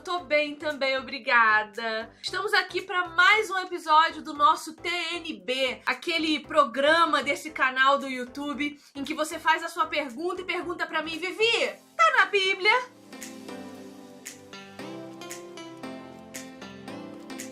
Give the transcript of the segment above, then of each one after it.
tô bem também, obrigada. Estamos aqui para mais um episódio do nosso TNB, aquele programa desse canal do YouTube em que você faz a sua pergunta e pergunta para mim, Vivi, tá na Bíblia?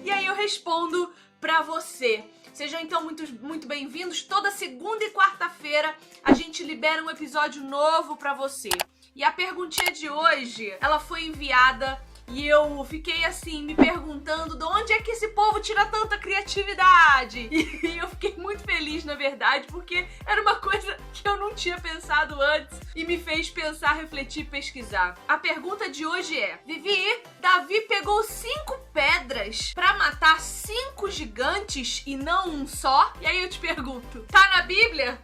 E aí eu respondo para você. Sejam então muito bem-vindos. Toda segunda e quarta-feira a gente libera um episódio novo para você. E a perguntinha de hoje, ela foi enviada e eu fiquei assim, me perguntando de onde é que esse povo tira tanta criatividade. E eu fiquei muito feliz, na verdade, porque era uma coisa que eu não tinha pensado antes e me fez pensar, refletir e pesquisar. A pergunta de hoje é: Vivi, Davi pegou 5 pedras pra matar 5 gigantes e não um só? E aí eu te pergunto, tá na Bíblia?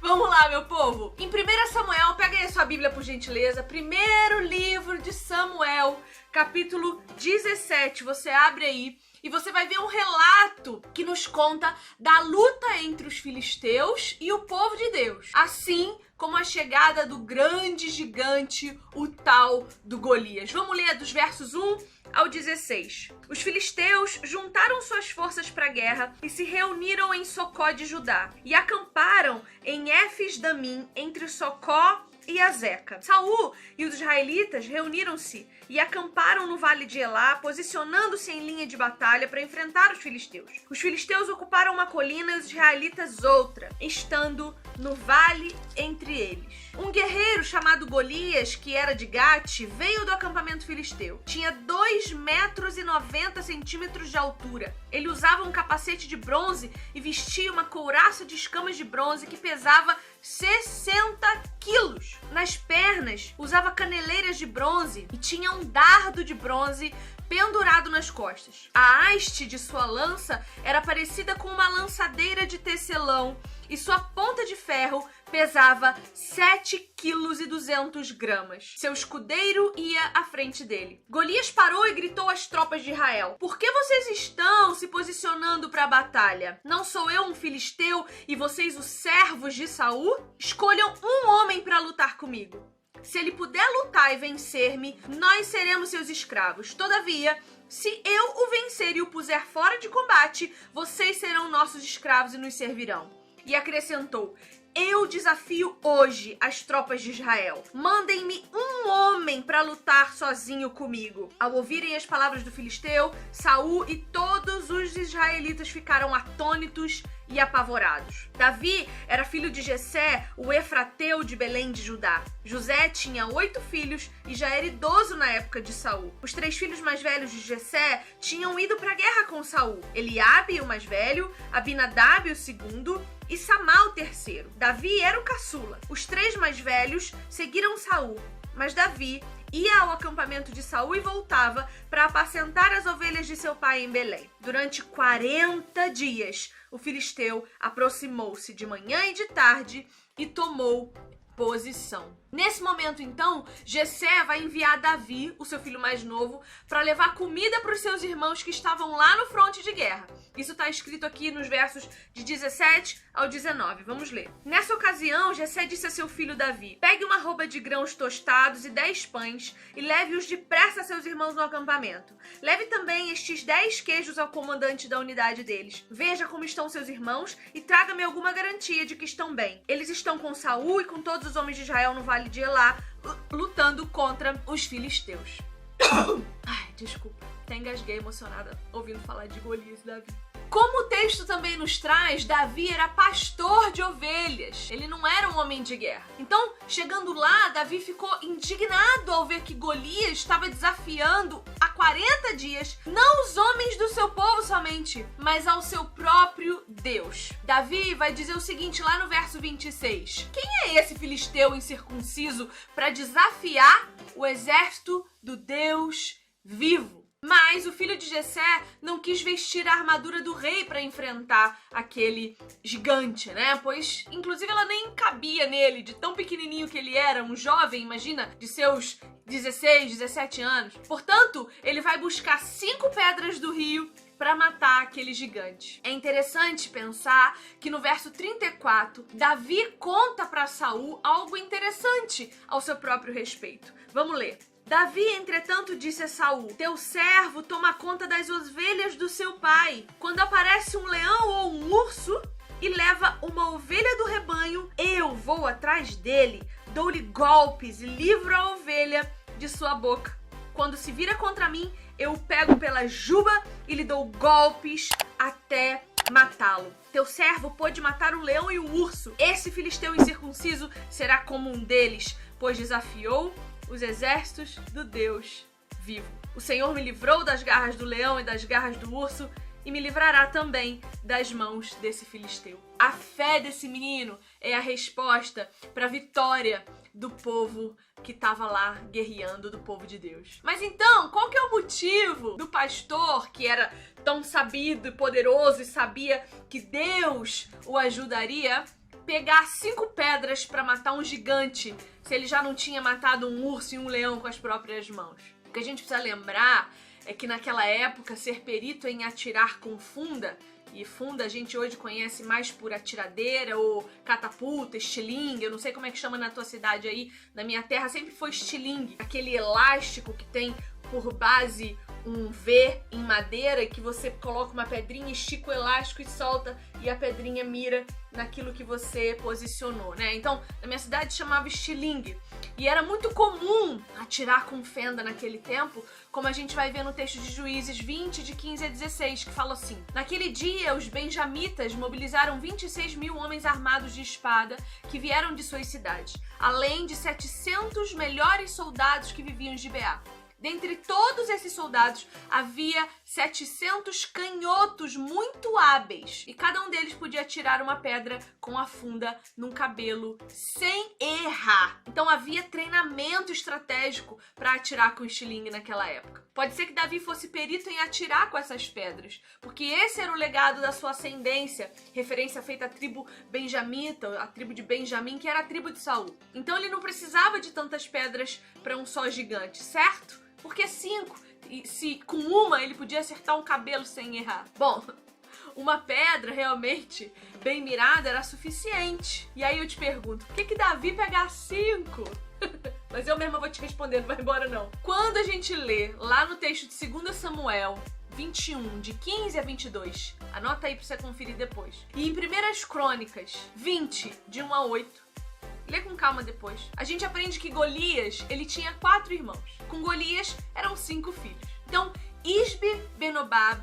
Vamos lá, meu povo. Em 1 Samuel, pega aí a sua Bíblia, por gentileza. Primeiro livro de Samuel, capítulo 17. Você abre aí e você vai ver um relato que nos conta da luta entre os filisteus e o povo de Deus. Assim como a chegada do grande gigante, o tal do Golias. Vamos ler dos versos 1 ao 16. Os filisteus juntaram suas forças para a guerra e se reuniram em Socó de Judá e acamparam em Éfes-Damim, entre Socó e Azeca. Saul e os israelitas reuniram-se e acamparam no vale de Elá, posicionando-se em linha de batalha para enfrentar os filisteus. Os filisteus ocuparam uma colina e os israelitas outra, estando no vale entre eles. Um guerreiro chamado Golias, que era de Gate, veio do acampamento filisteu. Tinha 2,90 metros de altura. Ele usava um capacete de bronze e vestia uma couraça de escamas de bronze que pesava 60 quilos. Nas pernas, usava caneleiras de bronze e tinha um dardo de bronze pendurado nas costas. A haste de sua lança era parecida com uma lançadeira de tecelão e sua ponta de ferro pesava 7,2 kg. Seu escudeiro ia à frente dele. Golias parou e gritou às tropas de Israel: "Por que vocês estão se posicionando para a batalha? Não sou eu um filisteu e vocês os servos de Saul? Escolham um homem para lutar comigo. Se ele puder lutar e vencer-me, nós seremos seus escravos. Todavia, se eu o vencer e o puser fora de combate, vocês serão nossos escravos e nos servirão." E acrescentou: "Eu desafio hoje as tropas de Israel. Mandem-me um homem para lutar sozinho comigo." Ao ouvirem as palavras do filisteu, Saul e todos os israelitas ficaram atônitos e apavorados. Davi era filho de Jessé, o efrateu de Belém de Judá. José tinha 8 filhos e já era idoso na época de Saul. Os 3 filhos mais velhos de Jessé tinham ido para a guerra com Saul: Eliabe, o mais velho, Abinadab, o segundo, e Samá, o terceiro. Davi era o caçula. Os 3 mais velhos seguiram Saul, mas Davi ia ao acampamento de Saul e voltava para apacentar as ovelhas de seu pai em Belém. Durante 40 dias, o filisteu aproximou-se de manhã e de tarde e tomou posição. Nesse momento, então, Jessé vai enviar Davi, o seu filho mais novo, para levar comida para os seus irmãos que estavam lá no fronte de guerra. Isso está escrito aqui nos versos de 17 ao 19. Vamos ler. Nessa ocasião, Jessé disse a seu filho Davi: "Pegue uma arroba de grãos tostados e 10 pães e leve-os depressa a seus irmãos no acampamento. Leve também estes 10 queijos ao comandante da unidade deles. Veja como estão seus irmãos e traga-me alguma garantia de que estão bem. Eles estão com Saul e com todos os homens de Israel no vale de Elá, lutando contra os filisteus." Ai, desculpa, até engasguei emocionada ouvindo falar de Golias e Davi. Como o texto também nos traz, Davi era pastor de ovelhas. Ele não era um homem de guerra. Então, chegando lá, Davi ficou indignado ao ver que Golias estava desafiando há 40 dias, não os homens do seu povo somente, mas ao seu próprio Deus. Davi vai dizer o seguinte lá no verso 26. Quem é esse filisteu incircunciso para desafiar o exército do Deus vivo? Mas o filho de Jessé não quis vestir a armadura do rei para enfrentar aquele gigante, né? Pois, inclusive, ela nem cabia nele, de tão pequenininho que ele era, um jovem, imagina, de seus 16, 17 anos. Portanto, ele vai buscar 5 pedras do rio para matar aquele gigante. É interessante pensar que no verso 34, Davi conta para Saul algo interessante ao seu próprio respeito. Vamos ler. Davi, entretanto, disse a Saul: teu servo toma conta das ovelhas do seu pai. Quando aparece um leão ou um urso e leva uma ovelha do rebanho, eu vou atrás dele, dou-lhe golpes e livro a ovelha de sua boca. Quando se vira contra mim, eu o pego pela juba e lhe dou golpes até matá-lo. Teu servo pôde matar o leão e o urso. Esse filisteu incircunciso será como um deles, pois desafiou os exércitos do Deus vivo. O Senhor me livrou das garras do leão e das garras do urso e me livrará também das mãos desse filisteu. A fé desse menino é a resposta para a vitória do povo que estava lá guerreando, do povo de Deus. Mas então, qual que é o motivo do pastor, que era tão sabido e poderoso e sabia que Deus o ajudaria, pegar 5 pedras para matar um gigante, se ele já não tinha matado um urso e um leão com as próprias mãos? O que a gente precisa lembrar é que naquela época ser perito em atirar com funda, e funda a gente hoje conhece mais por atiradeira ou catapulta, estilingue, eu não sei como é que chama na tua cidade aí, na minha terra sempre foi estilingue, aquele elástico que tem por base um V em madeira que você coloca uma pedrinha, estica o elástico e solta e a pedrinha mira naquilo que você posicionou, né? Então, na minha cidade chamava estilingue. E era muito comum atirar com fenda naquele tempo, como a gente vai ver no texto de Juízes 20, de 15 a 16, que fala assim: naquele dia, os benjamitas mobilizaram 26 mil homens armados de espada que vieram de suas cidades, além de 700 melhores soldados que viviam em Gibeá. Dentre todos esses soldados, havia 700 canhotos muito hábeis, e cada um deles podia atirar uma pedra com a funda num cabelo sem errar. Então havia treinamento estratégico para atirar com estilingue naquela época. Pode ser que Davi fosse perito em atirar com essas pedras, porque esse era o legado da sua ascendência, referência feita à tribo benjamita, a tribo de Benjamim, que era a tribo de Saul. Então ele não precisava de tantas pedras para um só gigante, certo? Porque 5, e se com uma ele podia acertar um cabelo sem errar. Bom, uma pedra realmente bem mirada era suficiente. E aí eu te pergunto, por que Davi pegar 5? Mas eu mesma vou te responder, não vai embora não. Quando a gente lê lá no texto de 2 Samuel 21, de 15 a 22, anota aí pra você conferir depois. E em 1 Crônicas 20, de 1 a 8, lê com calma depois. A gente aprende que Golias, ele tinha 4 irmãos. Com Golias, eram 5 filhos. Então, Isbi, Benobab,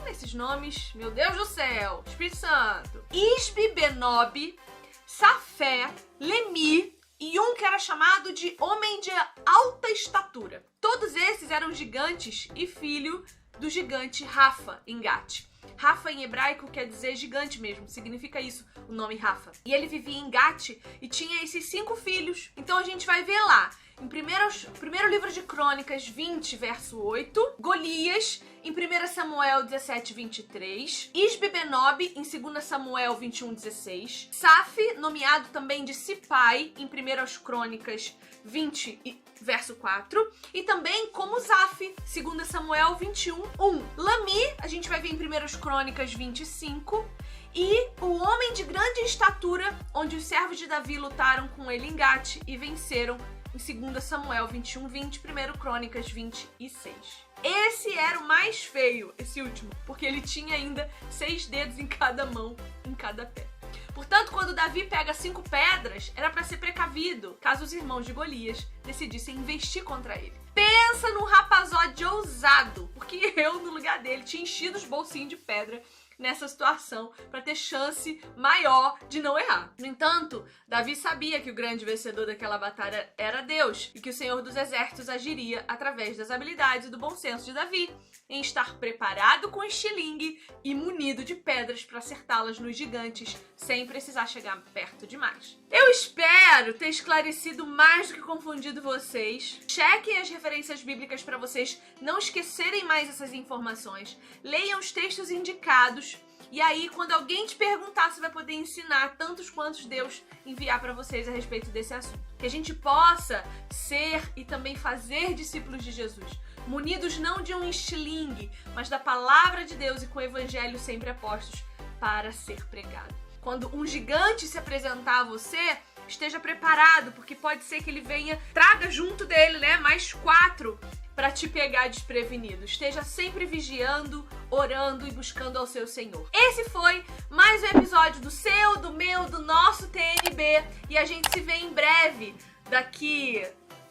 esses nomes, meu Deus do céu, Espírito Santo. Isbi, Benob, Safé, Lemi e um que era chamado de homem de alta estatura. Todos esses eram gigantes e filho do gigante Rafa, em Gate. Rafa em hebraico quer dizer gigante mesmo, significa isso, o nome Rafa. E ele vivia em Gate e tinha esses 5 filhos. Então a gente vai ver lá, em primeiro livro de Crônicas 20, verso 8, Golias, em 1 Samuel 17, 23, Isbi-Benob, em 2 Samuel 21, 16, Saf, nomeado também de Sipai, em 1 Crônicas 20, verso 4, e também como Zaf, 2 Samuel 21, 1. Lami, a gente vai ver em 1 Crônicas 25, e o homem de grande estatura, onde os servos de Davi lutaram com ele em Gate e venceram em 2 Samuel 21, 20, 1 Crônicas 26. Esse era o mais feio, esse último, porque ele tinha ainda 6 dedos em cada mão, em cada pé. Portanto, quando Davi pega 5 pedras, era para ser precavido, caso os irmãos de Golias decidissem investir contra ele. Pensa num rapazode ousado, porque eu, no lugar dele, tinha enchido os bolsinhos de pedra nessa situação para ter chance maior de não errar. No entanto, Davi sabia que o grande vencedor daquela batalha era Deus e que o Senhor dos Exércitos agiria através das habilidades e do bom senso de Davi em estar preparado com estilingue e munido de pedras para acertá-las nos gigantes sem precisar chegar perto demais. Eu espero ter esclarecido mais do que confundido vocês. Chequem as referências bíblicas para vocês não esquecerem mais essas informações. Leiam os textos indicados. E aí, quando alguém te perguntar, você vai poder ensinar tantos quantos Deus enviar para vocês a respeito desse assunto. Que a gente possa ser e também fazer discípulos de Jesus, munidos não de um estilingue, mas da palavra de Deus e com o evangelho sempre a postos para ser pregado. Quando um gigante se apresentar a você, esteja preparado, porque pode ser que ele venha, traga junto dele, né, mais 4 para te pegar desprevenido. Esteja sempre vigiando, orando e buscando ao seu Senhor. Esse foi mais um episódio do seu, do meu, do nosso TNB. E a gente se vê em breve, daqui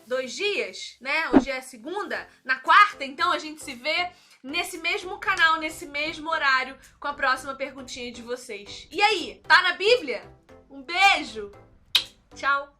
2 dias, né? Hoje é segunda. Na quarta, então, a gente se vê nesse mesmo canal, nesse mesmo horário, com a próxima perguntinha de vocês. E aí, tá na Bíblia? Um beijo! Tchau!